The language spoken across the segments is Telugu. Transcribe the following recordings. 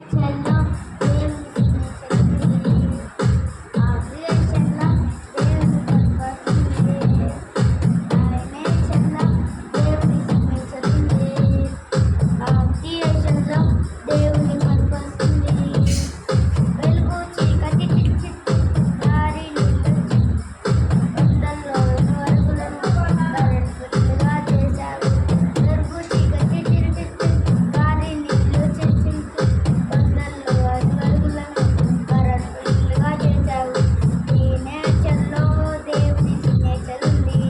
చెల్లో దేవుని ఆ క్రియేషన్లో దేవుని కనపడుతుంది. ఆయనే చెల్ల దేవుని సమీక్షించింది. ఆ క్రియేషన్లో దేవుని కనపడుతుంది. వెలుగు చీకటి చిచ్చు దారి కొండల్లో వరకులను కరెంటుగా చేశావు. వెలుగు చీకటి చిచ్చు దారి నీళ్లు చిచ్చు కొండల్లో వరకులను కరెంటుగా చేశావు. ఈ నేచర్లో దేవుని సిగ్నేచర్ ఉంది.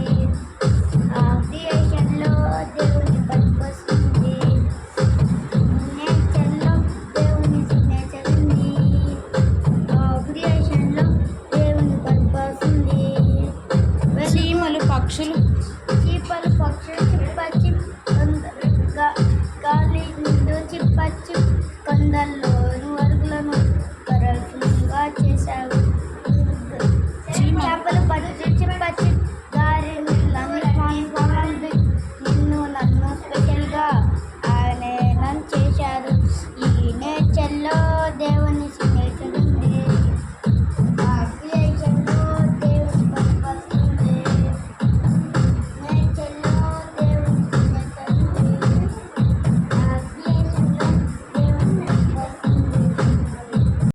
ఆ క్రియేషన్లో దేవుని పర్పస్ ఉంది. నేచర్లో దేవుని సిగ్నేచర్ ఉంది. ఆ క్రియేషన్లో దేవుని పర్పస్ ఉంది. చీమలు పక్షులు చీపలు పక్షులు చిప్పచ్చి గాలి నిండు చిప్పచ్చు కొండల్లో వరుగులను కలర్ఫుల్గా చేశావు. చేపలు పచ్చి చిప్పచ్చి గాలి నీళ్ళని నిన్ను నన్ను స్పెషల్గా ఆయనే నన్ను చేశారు. ఈ నేచర్లో దేవుని